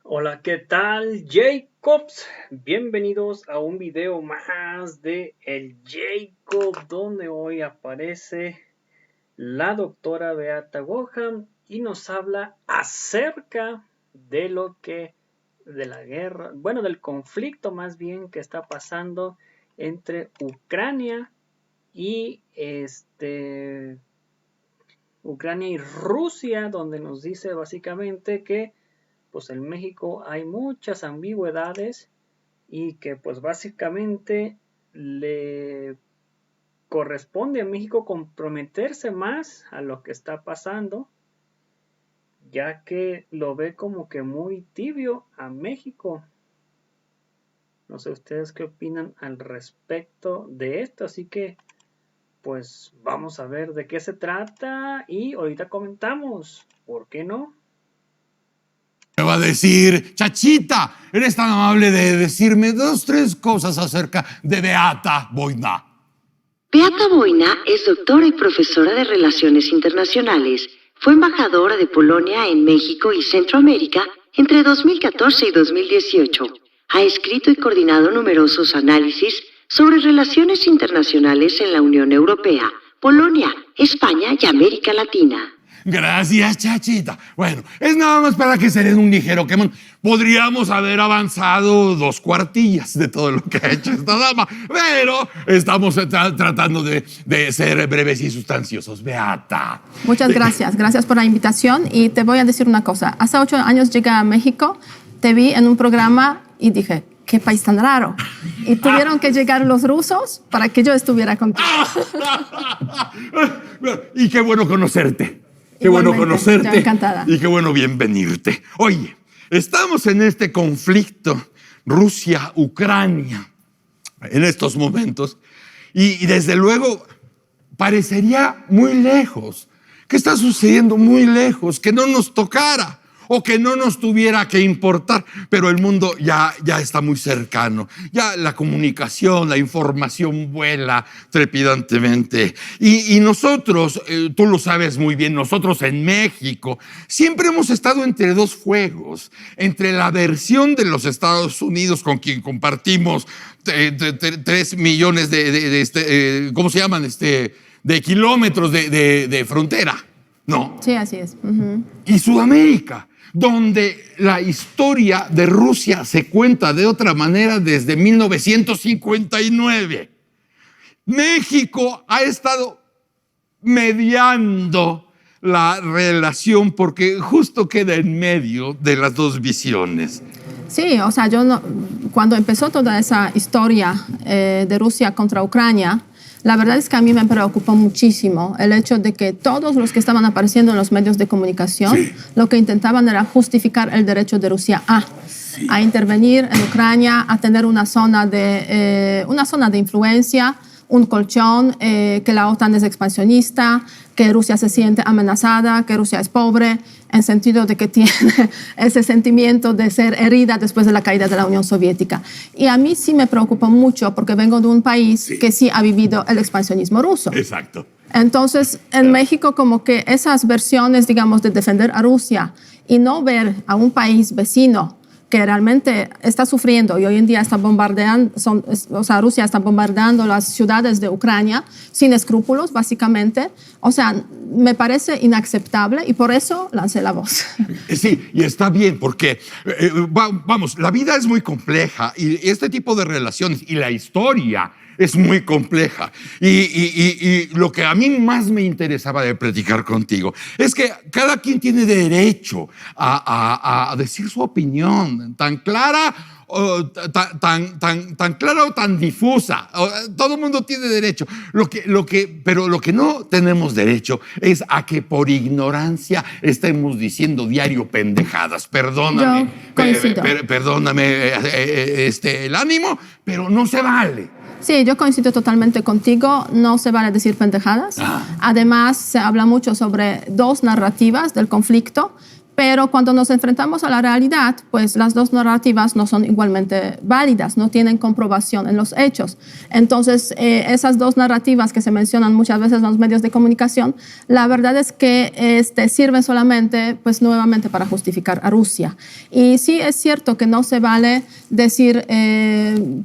Hola, ¿qué tal, Jacobs? Bienvenidos a un video más de El Jacob, donde hoy aparece la doctora Beata Boham y nos habla acerca de de la guerra, bueno, del conflicto más bien que está pasando entre Ucrania y Ucrania y Rusia, donde nos dice básicamente que pues en México hay muchas ambigüedades y que pues básicamente le corresponde a México comprometerse más a lo que está pasando, ya que lo ve como que muy tibio a México. No sé ustedes qué opinan al respecto de esto, así que pues vamos a ver de qué se trata y ahorita comentamos, ¿por qué no? Me va a decir, Chachita, eres tan amable de decirme dos, tres cosas acerca de Beata Boina. Beata Boina es doctora y profesora de Relaciones Internacionales. Fue embajadora de Polonia en México y Centroamérica entre 2014 y 2018. Ha escrito y coordinado numerosos análisis sobre relaciones internacionales en la Unión Europea, Polonia, España y América Latina. Gracias, Chachita. Bueno, es nada más para que se den un ligero quemón. Podríamos haber avanzado 2 cuartillas de todo lo que ha hecho esta dama, pero estamos tratando de ser breves y sustanciosos. Beata. Muchas gracias. Gracias por la invitación. Y te voy a decir una cosa. Hace 8 años llegué a México, te vi en un programa y dije, qué país tan raro. Y tuvieron que llegar los rusos para que yo estuviera contigo. Y qué bueno conocerte. Qué bueno conocerte. Encantada. Y qué bueno bienvenirte. Oye, estamos en este conflicto Rusia-Ucrania en estos momentos y desde luego parecería muy lejos, que está sucediendo muy lejos, que no nos tocara o que no nos tuviera que importar, pero el mundo ya está muy cercano. Ya la comunicación, la información vuela trepidantemente. Y nosotros, tú lo sabes muy bien, nosotros en México siempre hemos estado entre dos fuegos, entre la versión de los Estados Unidos con quien compartimos 3 millones ¿cómo se llaman? De kilómetros de frontera, ¿no? Sí, así es. Y Sudamérica, donde la historia de Rusia se cuenta de otra manera desde 1959. México ha estado mediando la relación porque justo queda en medio de las dos visiones. Sí, o sea, cuando empezó toda esa historia de Rusia contra Ucrania, la verdad es que a mí me preocupó muchísimo el hecho de que todos los que estaban apareciendo en los medios de comunicación, sí, lo que intentaban era justificar el derecho de Rusia a intervenir en Ucrania, a tener una zona de influencia, un colchón, que la OTAN es expansionista, que Rusia se siente amenazada, que Rusia es pobre, en sentido de que tiene ese sentimiento de ser herida después de la caída de la Unión Soviética. Y a mí sí me preocupó mucho porque vengo de un país que sí ha vivido el expansionismo ruso. Exacto. Entonces, en México como que esas versiones, digamos, de defender a Rusia y no ver a un país vecino que realmente está sufriendo y hoy en día está bombardeando, Rusia está bombardeando las ciudades de Ucrania sin escrúpulos, básicamente. O sea, me parece inaceptable y por eso lancé la voz. Sí, y está bien, porque, vamos, la vida es muy compleja y este tipo de relaciones y la historia es muy compleja. Y lo que a mí más me interesaba de platicar contigo es que cada quien tiene derecho a decir su opinión tan clara, tan clara o tan difusa. Todo el mundo tiene derecho. Pero lo que no tenemos derecho es a que por ignorancia estemos diciendo diario pendejadas. Perdóname. Perdóname el ánimo, pero no se vale. Sí, yo coincido totalmente contigo, no se vale decir pendejadas. Además, se habla mucho sobre 2 narrativas del conflicto Pero cuando nos enfrentamos a la realidad, pues las dos narrativas no son igualmente válidas, no tienen comprobación en los hechos. Entonces, esas dos narrativas que se mencionan muchas veces en los medios de comunicación, la verdad es que sirven solamente, pues nuevamente, para justificar a Rusia. Y sí es cierto que no se vale decir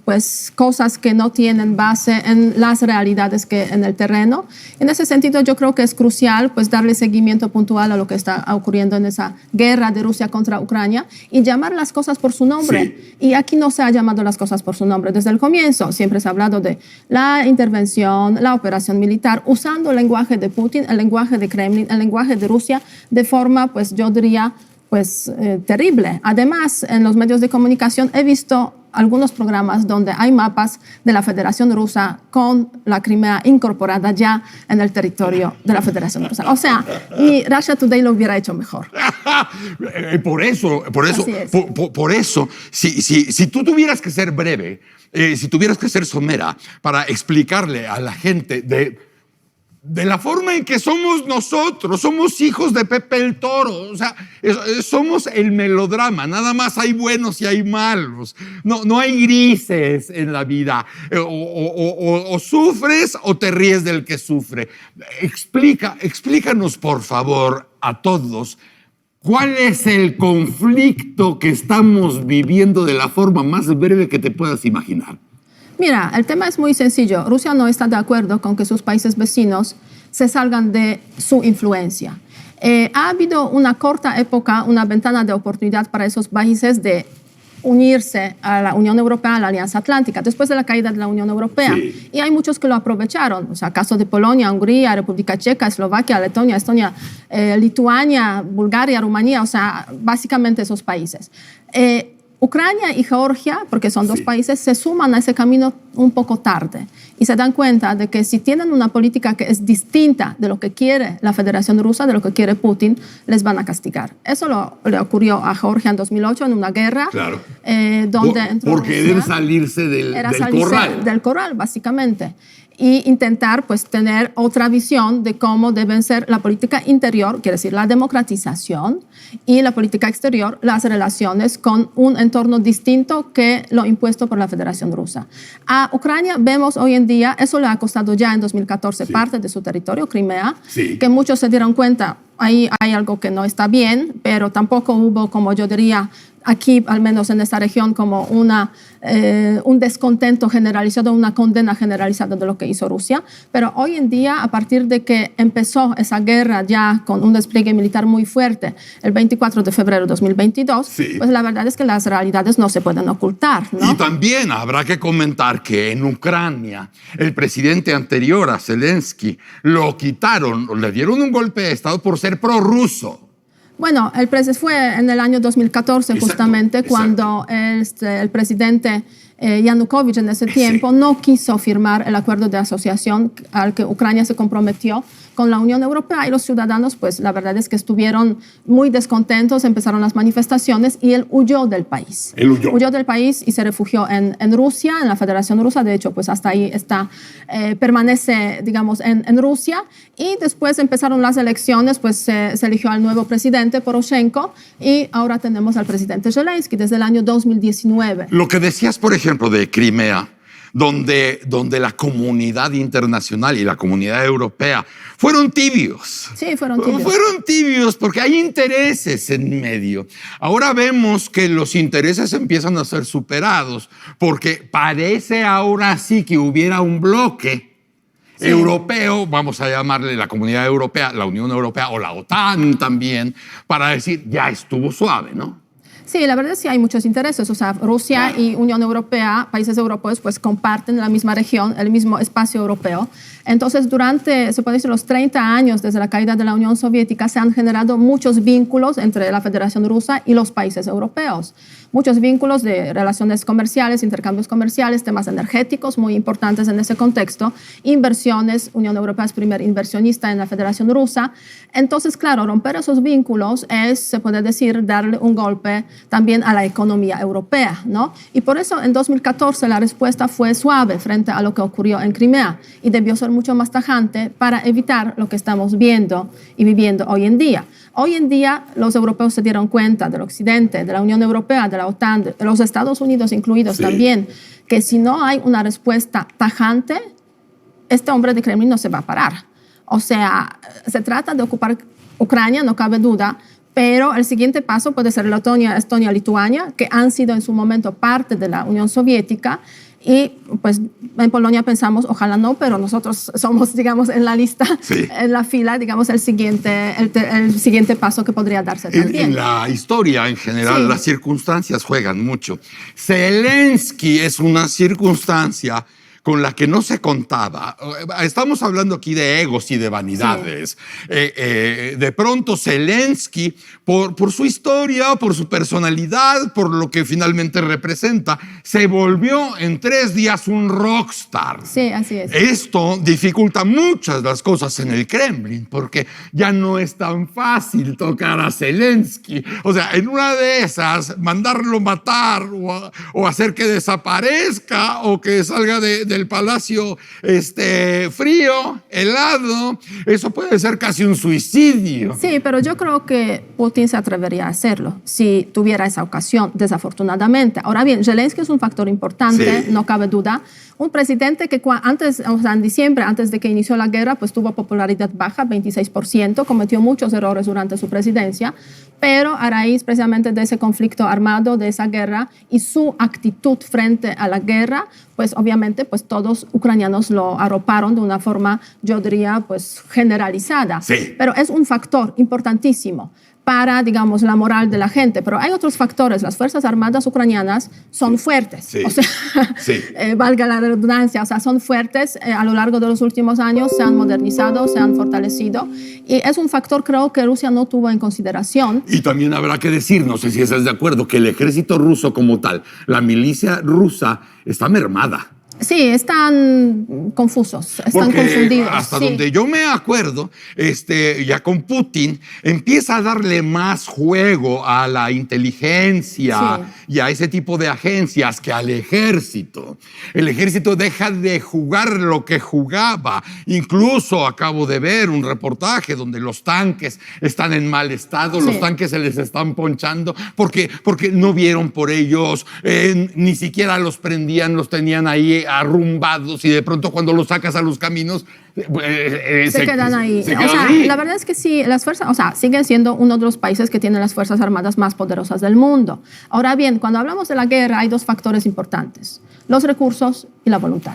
pues cosas que no tienen base en las realidades que en el terreno. En ese sentido, yo creo que es crucial pues darle seguimiento puntual a lo que está ocurriendo en esa guerra de Rusia contra Ucrania y llamar las cosas por su nombre. Sí. Y aquí no se ha llamado las cosas por su nombre desde el comienzo. Siempre se ha hablado de la intervención, la operación militar, usando el lenguaje de Putin, el lenguaje de Kremlin, el lenguaje de Rusia, de forma, pues yo diría, pues terrible. Además, en los medios de comunicación he visto algunos programas donde hay mapas de la Federación Rusa con la Crimea incorporada ya en el territorio de la Federación Rusa. O sea, ni Russia Today lo hubiera hecho mejor. Por eso, si tú tuvieras que ser breve, si tuvieras que ser somera para explicarle a la gente de la forma en que somos nosotros, somos hijos de Pepe el Toro, o sea, somos el melodrama, nada más hay buenos y hay malos, no hay grises en la vida, o sufres o te ríes del que sufre. Explícanos por favor a todos, ¿cuál es el conflicto que estamos viviendo de la forma más breve que te puedas imaginar? Mira, el tema es muy sencillo. Rusia no está de acuerdo con que sus países vecinos se salgan de su influencia. Ha habido una corta época, una ventana de oportunidad para esos países de unirse a la Unión Europea, a la Alianza Atlántica, después de la caída de la Unión Europea. Sí. Y hay muchos que lo aprovecharon. O sea, caso de Polonia, Hungría, República Checa, Eslovaquia, Letonia, Estonia, Lituania, Bulgaria, Rumanía, o sea, básicamente esos países. Ucrania y Georgia, porque son dos países, se suman a ese camino un poco tarde y se dan cuenta de que si tienen una política que es distinta de lo que quiere la Federación Rusa, de lo que quiere Putin, les van a castigar. Eso le ocurrió a Georgia en 2008 en una guerra. Claro. Donde entró porque Rusia, debe salirse del corral. Del corral, básicamente. Y intentar pues tener otra visión de cómo deben ser la política interior, quiere decir la democratización, y la política exterior, las relaciones con un entorno distinto que lo impuesto por la Federación Rusa. A Ucrania vemos hoy en día, eso le ha costado ya en 2014 parte de su territorio, Crimea, que muchos se dieron cuenta, ahí hay algo que no está bien, pero tampoco hubo, como yo diría, aquí, al menos en esta región, como un descontento generalizado, una condena generalizada de lo que hizo Rusia. Pero hoy en día, a partir de que empezó esa guerra ya con un despliegue militar muy fuerte, el 24 de febrero de 2022, pues la verdad es que las realidades no se pueden ocultar, ¿no? Y también habrá que comentar que en Ucrania, el presidente anterior a Zelensky, lo quitaron, le dieron un golpe de Estado por ser prorruso. Bueno, fue en el año 2014 justamente cuando el presidente Yanukovych en ese tiempo no quiso firmar el acuerdo de asociación al que Ucrania se comprometió con la Unión Europea, y los ciudadanos, pues la verdad es que estuvieron muy descontentos, empezaron las manifestaciones y él huyó del país. Huyó del país y se refugió en Rusia, en la Federación Rusa. De hecho, pues hasta ahí permanece, digamos, en Rusia. Y después empezaron las elecciones, pues se eligió al nuevo presidente, Poroshenko, y ahora tenemos al presidente Zelensky desde el año 2019. Lo que decías, por ejemplo, de Crimea, donde la comunidad internacional y la comunidad europea fueron tibios. Sí, fueron tibios. Fueron tibios porque hay intereses en medio. Ahora vemos que los intereses empiezan a ser superados porque parece ahora sí que hubiera un bloque europeo, vamos a llamarle la Comunidad Europea, la Unión Europea o la OTAN también, para decir ya estuvo suave, ¿no? Sí, la verdad es que hay muchos intereses. O sea, Rusia y Unión Europea, países europeos, pues comparten la misma región, el mismo espacio europeo. Entonces, durante, se puede decir, los 30 años desde la caída de la Unión Soviética, se han generado muchos vínculos entre la Federación Rusa y los países europeos. Muchos vínculos de relaciones comerciales, intercambios comerciales, temas energéticos muy importantes en ese contexto, inversiones. Unión Europea es primer inversionista en la Federación Rusa. Entonces, claro, romper esos vínculos es, se puede decir, darle un golpe también a la economía europea, ¿no? Y por eso en 2014 la respuesta fue suave frente a lo que ocurrió en Crimea y debió ser mucho más tajante para evitar lo que estamos viendo y viviendo hoy en día. Hoy en día los europeos se dieron cuenta del Occidente, de la Unión Europea, de la OTAN, de los Estados Unidos incluidos también, que si no hay una respuesta tajante, este hombre de Kremlin no se va a parar. O sea, se trata de ocupar Ucrania, no cabe duda, pero el siguiente paso puede ser Letonia, Estonia, Lituania, que han sido en su momento parte de la Unión Soviética. Y pues en Polonia pensamos, ojalá no, pero nosotros somos, digamos, en la lista, en la fila, digamos, el siguiente paso que podría darse también. En la historia en general, las circunstancias juegan mucho. Zelensky es una circunstancia con la que no se contaba. Estamos hablando aquí de egos y de vanidades. De pronto Zelensky, por su historia, por su personalidad, por lo que finalmente representa, se volvió en 3 días un rockstar. Sí, así es. Esto dificulta muchas de las cosas en el Kremlin, porque ya no es tan fácil tocar a Zelensky. O sea, en una de esas, mandarlo matar o hacer que desaparezca o que salga del palacio frío, helado, eso puede ser casi un suicidio. Sí, pero yo creo que Putin se atrevería a hacerlo si tuviera esa ocasión, desafortunadamente. Ahora bien, Zelensky es un factor importante, no cabe duda. Un presidente que antes, o sea, en diciembre, antes de que inició la guerra, pues tuvo popularidad baja, 26%, cometió muchos errores durante su presidencia, pero a raíz precisamente de ese conflicto armado, de esa guerra y su actitud frente a la guerra, pues obviamente pues todos ucranianos lo arroparon de una forma, yo diría, pues generalizada. Sí. Pero es un factor importantísimo para, digamos, la moral de la gente. Pero hay otros factores. Las Fuerzas Armadas ucranianas son fuertes. O sea, valga la redundancia, o sea, son fuertes a lo largo de los últimos años, se han modernizado, se han fortalecido. Y es un factor, creo, que Rusia no tuvo en consideración. Y también habrá que decir, no sé si estás de acuerdo, que el ejército ruso como tal, la milicia rusa, está mermada. Sí, están confusos, están confundidos. Hasta donde yo me acuerdo, ya con Putin, empieza a darle más juego a la inteligencia y a ese tipo de agencias que al ejército. El ejército deja de jugar lo que jugaba. Incluso acabo de ver un reportaje donde los tanques están en mal estado, los tanques se les están ponchando porque no vieron por ellos, ni siquiera los prendían, los tenían ahí arrumbados y de pronto cuando los sacas a los caminos se quedan ahí. La verdad es que sí, las fuerzas, siguen siendo uno de los países que tienen las fuerzas armadas más poderosas del mundo. Ahora bien, cuando hablamos de la guerra hay 2 factores importantes: los recursos y la voluntad.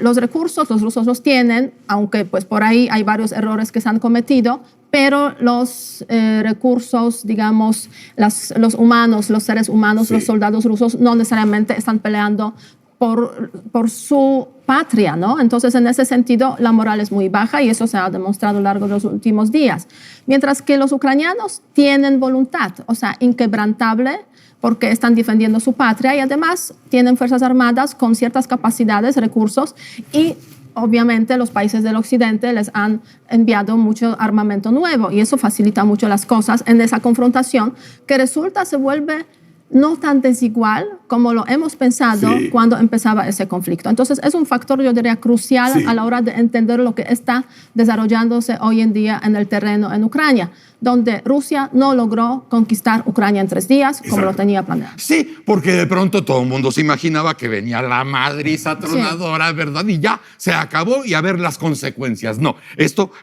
Los recursos los rusos los tienen, aunque pues por ahí hay varios errores que se han cometido, pero los recursos, digamos, los humanos, los seres humanos, los soldados rusos no necesariamente están peleando por su patria, ¿no? Entonces, en ese sentido, la moral es muy baja y eso se ha demostrado a lo largo de los últimos días. Mientras que los ucranianos tienen voluntad, o sea, inquebrantable, porque están defendiendo su patria y además tienen fuerzas armadas con ciertas capacidades, recursos y obviamente los países del occidente les han enviado mucho armamento nuevo y eso facilita mucho las cosas en esa confrontación que se vuelve no tan desigual como lo hemos pensado cuando empezaba ese conflicto. Entonces es un factor, yo diría, crucial a la hora de entender lo que está desarrollándose hoy en día en el terreno en Ucrania, donde Rusia no logró conquistar Ucrania en 3 días como lo tenía planeado. Sí, porque de pronto todo el mundo se imaginaba que venía la madriza tronadora, ¿verdad? Y ya se acabó y a ver las consecuencias. No,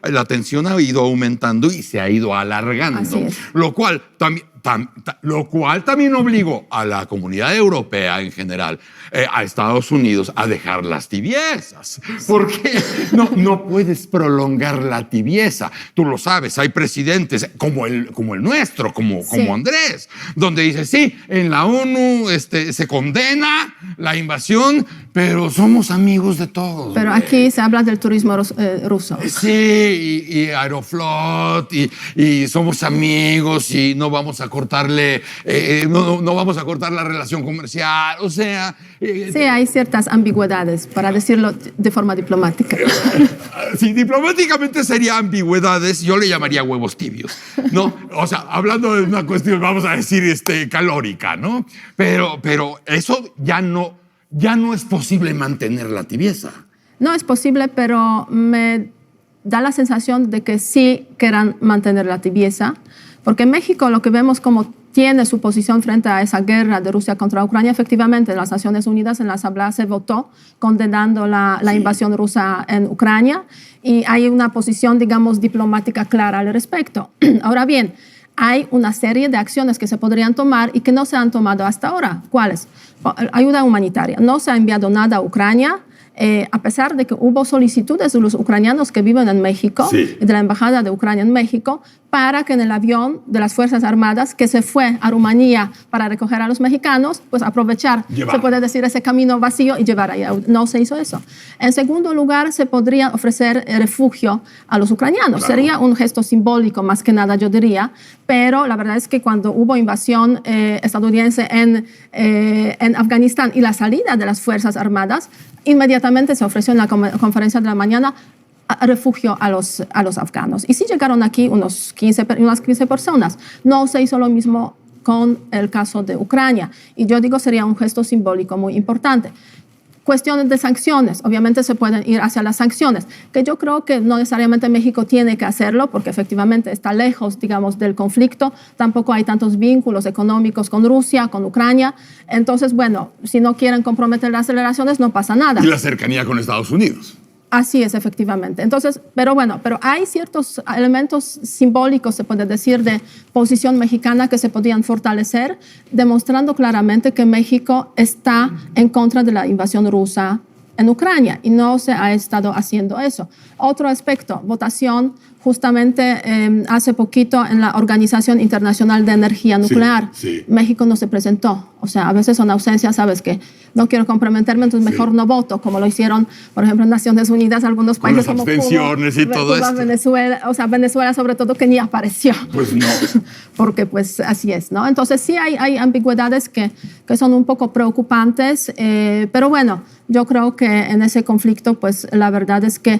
la tensión ha ido aumentando y se ha ido alargando, lo cual también obligó a la comunidad europea en general, a Estados Unidos, a dejar las tibiezas. Porque no puedes prolongar la tibieza. Tú lo sabes, hay presidentes como el nuestro, como Andrés, donde dice, sí, en la ONU se condena la invasión, pero somos amigos de todos. Pero güey. aquí se habla del turismo ruso. Sí, y Aeroflot, y somos amigos, y no vamos a cortarle, no vamos a cortar la relación comercial, o sea... Sí, hay ciertas ambigüedades, para decirlo de forma diplomática. Si diplomáticamente sería ambigüedades, yo le llamaría huevos tibios, ¿no? O sea, hablando de una cuestión, vamos a decir, calórica, ¿no? Pero eso ya no es posible mantener la tibieza. No es posible, pero me da la sensación de que sí quieran mantener la tibieza, porque en México lo que vemos como tiene su posición frente a esa guerra de Rusia contra Ucrania, efectivamente en las Naciones Unidas, en la Asamblea se votó condenando la invasión rusa en Ucrania y hay una posición, digamos, diplomática clara al respecto. Ahora bien, hay una serie de acciones que se podrían tomar y que no se han tomado hasta ahora. ¿Cuáles? Ayuda humanitaria. No se ha enviado nada a Ucrania, a pesar de que hubo solicitudes de los ucranianos que viven en México, sí, y de la Embajada de Ucrania en México, para que en el avión de las Fuerzas Armadas que se fue a Rumanía para recoger a los mexicanos, pues aprovechar, se puede decir, ese camino vacío y llevar allá. No se hizo eso. En segundo lugar, se podría ofrecer refugio a los ucranianos. Claro. Sería un gesto simbólico, más que nada, yo diría, pero la verdad es que cuando hubo invasión estadounidense en Afganistán y la salida de las Fuerzas Armadas, inmediatamente se ofreció en la conferencia de la mañana refugio a los afganos. Y sí llegaron aquí unas 15 personas. No se hizo lo mismo con el caso de Ucrania. Y yo digo, sería un gesto simbólico muy importante. Cuestiones de sanciones. Obviamente se pueden ir hacia las sanciones, que yo creo que no necesariamente México tiene que hacerlo, porque efectivamente está lejos, digamos, del conflicto. Tampoco hay tantos vínculos económicos con Rusia, con Ucrania. Entonces, bueno, si no quieren comprometer las relaciones, no pasa nada. Y la cercanía con Estados Unidos. Así es, efectivamente. Entonces, pero hay ciertos elementos simbólicos, se puede decir, de posición mexicana que se podrían fortalecer, demostrando claramente que México está en contra de la invasión rusa en Ucrania y no se ha estado haciendo eso. Otro aspecto, votación justamente hace poquito en la Organización Internacional de Energía Nuclear. Sí, sí. México no se presentó. O sea, a veces son ausencias, sabes que no quiero comprometerme, entonces mejor no voto, como lo hicieron, por ejemplo, en Naciones Unidas, algunos países como abstenciones Cuba, y todo esto. Venezuela, o sea, Venezuela sobre todo, que ni apareció. Pues no. Porque pues así es, ¿no? Entonces sí hay ambigüedades que son un poco preocupantes, pero bueno, yo creo que en ese conflicto, pues la verdad es que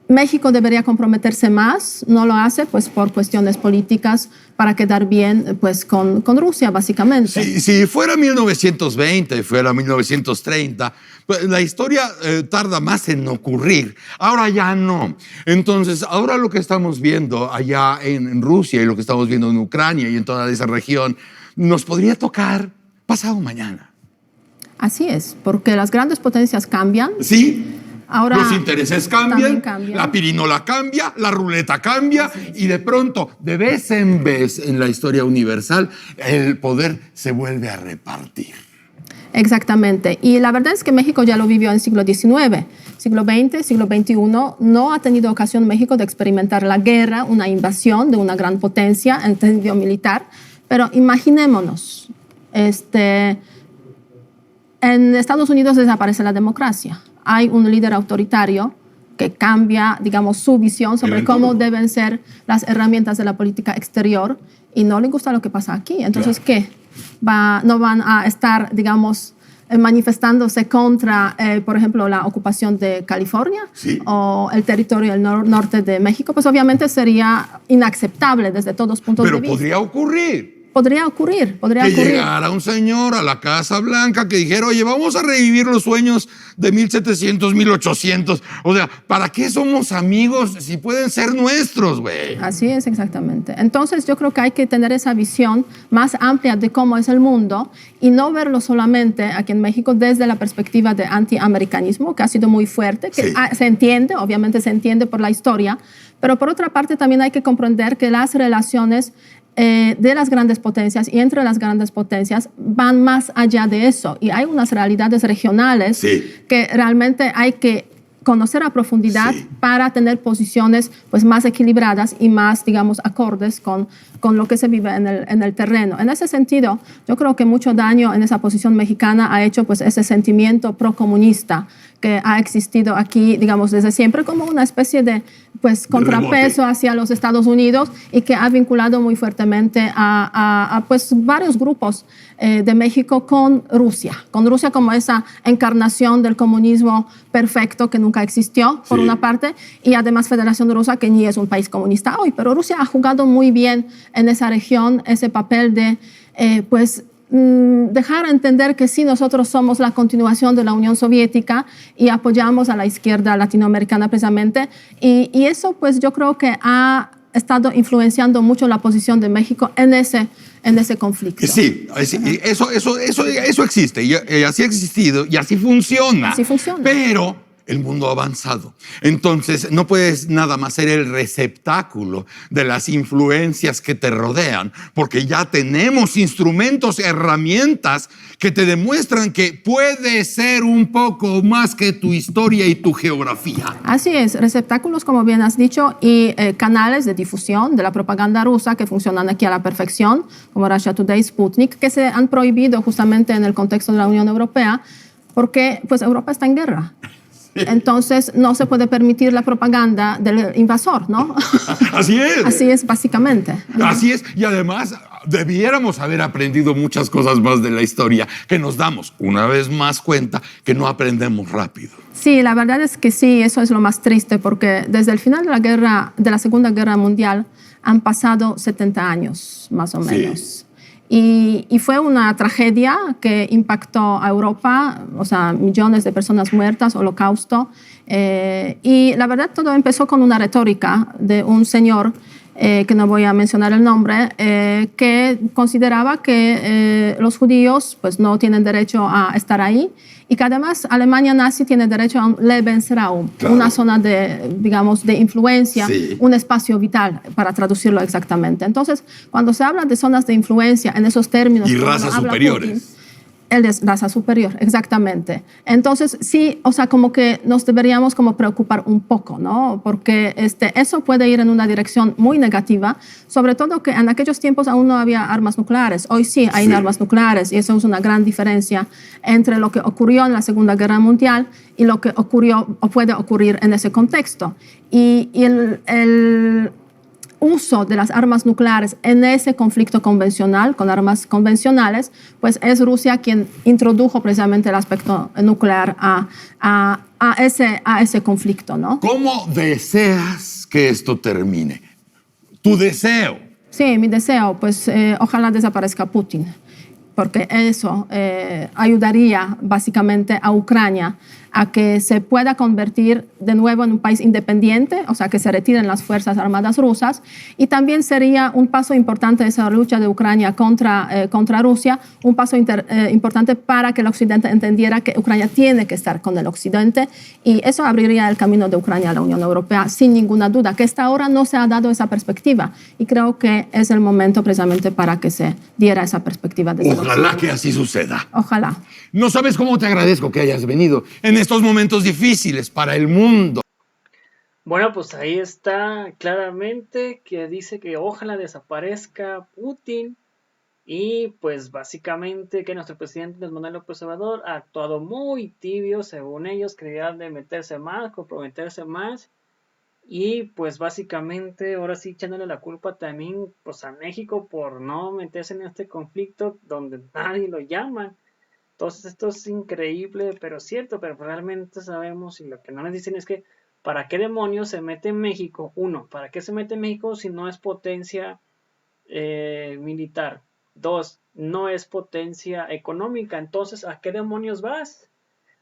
México debería comprometerse más, no lo hace pues por cuestiones políticas para quedar bien pues con Rusia básicamente. Si fuera 1920, fuera 1930, pues, la historia tarda más en ocurrir. Ahora ya no. Entonces, ahora lo que estamos viendo allá en Rusia y lo que estamos viendo en Ucrania y en toda esa región, nos podría tocar pasado mañana. Así es, porque las grandes potencias cambian. Sí. Ahora, los intereses cambian, la pirinola cambia, la ruleta cambia y de pronto, de vez en vez en la historia universal, el poder se vuelve a repartir. Exactamente. Y la verdad es que México ya lo vivió en el siglo XIX. Siglo XX, siglo XXI, no ha tenido ocasión México de experimentar la guerra, una invasión de una gran potencia en sentido militar. Pero imaginémonos, en Estados Unidos desaparece la democracia. Hay un líder autoritario que cambia, digamos, su visión sobre cómo deben ser las herramientas de la política exterior y no le gusta lo que pasa aquí. Entonces, ¿qué? ¿No van a estar, digamos, manifestándose contra, por ejemplo, la ocupación de California o el territorio del norte de México? Pues obviamente sería inaceptable desde todos puntos de vista. Pero podría ocurrir. Podría ocurrir. Que llegara un señor a la Casa Blanca que dijera, oye, vamos a revivir los sueños de 1700, 1800. O sea, ¿para qué somos amigos si pueden ser nuestros, güey? Así es, exactamente. Entonces yo creo que hay que tener esa visión más amplia de cómo es el mundo y no verlo solamente aquí en México desde la perspectiva de antiamericanismo, que ha sido muy fuerte, que se entiende, obviamente se entiende por la historia, pero por otra parte también hay que comprender que las relaciones de las grandes potencias y entre las grandes potencias van más allá de eso y hay unas realidades regionales que realmente hay que conocer a profundidad Sí. para tener posiciones pues más equilibradas y más, digamos, acordes con lo que se vive en el terreno. En ese sentido, yo creo que mucho daño en esa posición mexicana ha hecho pues ese sentimiento procomunista que ha existido aquí, digamos, desde siempre como una especie de pues contrapeso hacia los Estados Unidos y que ha vinculado muy fuertemente a pues varios grupos de México con Rusia como esa encarnación del comunismo perfecto que nunca existió, por una parte, y además Federación Rusa, que ni es un país comunista hoy, pero Rusia ha jugado muy bien en esa región ese papel de, dejar entender que sí, nosotros somos la continuación de la Unión Soviética y apoyamos a la izquierda latinoamericana precisamente, y eso pues yo creo que ha estado influenciando mucho la posición de México en ese conflicto. Sí, eso existe y así ha existido y así funciona. Así funciona. Pero el mundo ha avanzado. Entonces no puedes nada más ser el receptáculo de las influencias que te rodean, porque ya tenemos instrumentos, herramientas que te demuestran que puede ser un poco más que tu historia y tu geografía. Así es, receptáculos, como bien has dicho, y canales de difusión de la propaganda rusa que funcionan aquí a la perfección, como Russia Today, Sputnik, que se han prohibido justamente en el contexto de la Unión Europea, porque pues Europa está en guerra. Entonces no se puede permitir la propaganda del invasor, ¿no? Así es. Así es, básicamente. Así es. Y además debiéramos haber aprendido muchas cosas más de la historia que nos damos una vez más cuenta que no aprendemos rápido. Sí, la verdad es que sí, eso es lo más triste, porque desde el final de la Segunda Guerra Mundial han pasado 70 años, más o menos. Sí. Y fue una tragedia que impactó a Europa, o sea, millones de personas muertas, holocausto. Y la verdad todo empezó con una retórica de un señor, que no voy a mencionar el nombre, que consideraba que los judíos pues, no tienen derecho a estar ahí y que además Alemania nazi tiene derecho a un Lebensraum, claro, una zona de, digamos, de influencia, sí, un espacio vital, para traducirlo exactamente. Entonces, cuando se habla de zonas de influencia en esos términos... y razas superiores. Putin, él es raza superior, exactamente. Entonces, sí, o sea, como que nos deberíamos como preocupar un poco, ¿no? Porque eso puede ir en una dirección muy negativa, sobre todo que en aquellos tiempos aún no había armas nucleares. Hoy sí hay armas nucleares y eso es una gran diferencia entre lo que ocurrió en la Segunda Guerra Mundial y lo que ocurrió o puede ocurrir en ese contexto. Y el uso de las armas nucleares en ese conflicto convencional, con armas convencionales, pues es Rusia quien introdujo precisamente el aspecto nuclear a ese conflicto, ¿no? ¿Cómo deseas que esto termine? Tu deseo. Sí, mi deseo, pues ojalá desaparezca Putin, porque eso ayudaría básicamente a Ucrania a que se pueda convertir de nuevo en un país independiente, o sea, que se retiren las fuerzas armadas rusas, y también sería un paso importante esa lucha de Ucrania contra Rusia, un paso importante para que el Occidente entendiera que Ucrania tiene que estar con el Occidente, y eso abriría el camino de Ucrania a la Unión Europea, sin ninguna duda, que hasta ahora no se ha dado esa perspectiva, y creo que es el momento precisamente para que se diera esa perspectiva. Ojalá que así suceda. Ojalá. No sabes cómo te agradezco que hayas venido en estos momentos difíciles para el mundo. Bueno, pues ahí está claramente que dice que ojalá desaparezca Putin y pues básicamente que nuestro presidente Andrés Manuel López Obrador ha actuado muy tibio, según ellos, que deberían de meterse más, comprometerse más y pues básicamente ahora sí echándole la culpa también pues a México por no meterse en este conflicto donde nadie lo llama. Entonces esto es increíble, pero cierto, pero realmente sabemos y lo que no nos dicen es que ¿para qué demonios se mete en México? Uno, ¿para qué se mete en México si no es potencia militar? Dos, no es potencia económica. Entonces, ¿a qué demonios vas?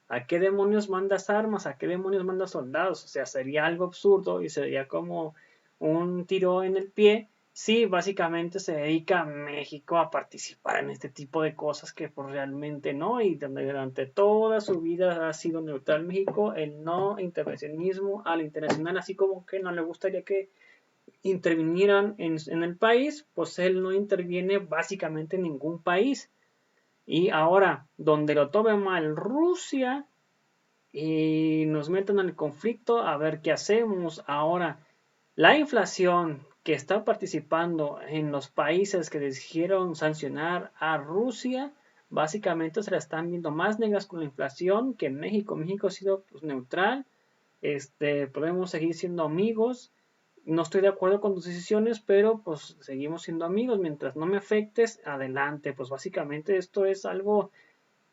¿A qué demonios mandas armas? ¿A qué demonios mandas soldados? O sea, sería algo absurdo y sería como un tiro en el pie. Sí, básicamente se dedica a México a participar en este tipo de cosas que pues realmente no, y donde durante toda su vida ha sido neutral México, el no intervencionismo al internacional, así como que no le gustaría que intervinieran en el país, pues él no interviene básicamente en ningún país. Y ahora, donde lo tome mal Rusia, y nos meten en el conflicto a ver qué hacemos. Ahora, la inflación que está participando en los países que decidieron sancionar a Rusia, básicamente se la están viendo más negras con la inflación que en México. México ha sido pues, neutral. Podemos seguir siendo amigos. No estoy de acuerdo con tus decisiones, pero pues seguimos siendo amigos. Mientras no me afectes, adelante. Pues básicamente esto es algo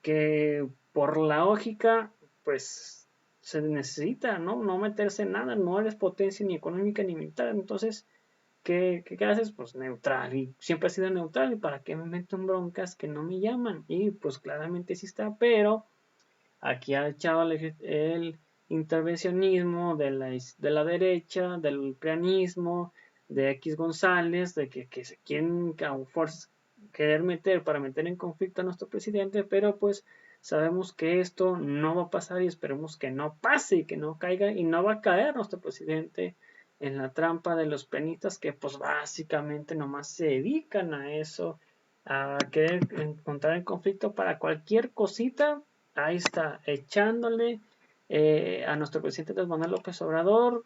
que por la lógica, pues se necesita, ¿no? No meterse en nada, no eres potencia ni económica ni militar, entonces, ¿qué haces? Pues neutral, y siempre he sido neutral, ¿y para qué me meto en broncas que no me llaman? Y pues claramente sí está, pero aquí ha echado el intervencionismo de la derecha, del prianismo, de X González, de que se quieren querer meter para meter en conflicto a nuestro presidente, pero pues sabemos que esto no va a pasar y esperemos que no pase y que no caiga y no va a caer nuestro presidente en la trampa de los penistas que pues básicamente nomás se dedican a eso, a querer encontrar el conflicto para cualquier cosita. Ahí está, echándole a nuestro presidente Andrés Manuel López Obrador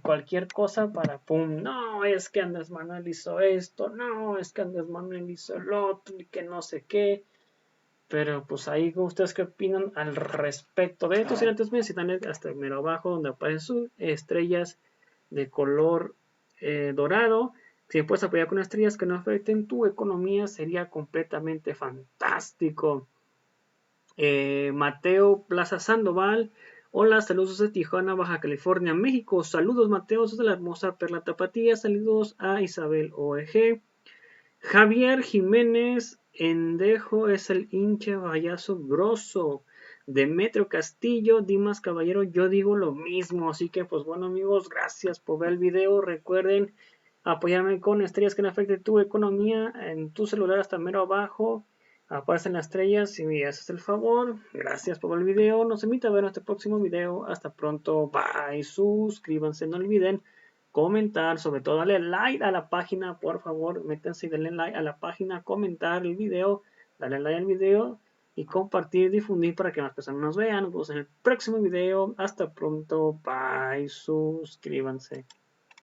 cualquier cosa para pum, no, es que Andrés Manuel hizo esto, no, es que Andrés Manuel hizo el otro y que no sé qué. Pero pues ahí ustedes qué opinan al respecto de esto. Si antes me citan hasta mero abajo donde aparecen sus estrellas de color dorado. Si puedes apoyar con estrellas que no afecten tu economía sería completamente fantástico. Mateo Plaza Sandoval. Hola, saludos de Tijuana, Baja California, México. Saludos, Mateo, desde la hermosa Perla Tapatía. Saludos a Isabel OEG. Javier Jiménez Endejo es el hinche vallazo grosso. Demetrio Castillo, Dimas Caballero, yo digo lo mismo. Así que, pues bueno, amigos, gracias por ver el video. Recuerden apoyarme con estrellas que no afecten tu economía. En tu celular hasta mero abajo aparecen las estrellas. Si me haces el favor, gracias por ver el video. Nos invita a ver nuestro próximo video. Hasta pronto. Bye. Suscríbanse, no olviden comentar, sobre todo darle like a la página, por favor, métanse y denle like a la página, comentar el video, darle like al video y compartir, difundir para que más personas nos vean. Nos vemos en el próximo video. Hasta pronto. Bye. Suscríbanse.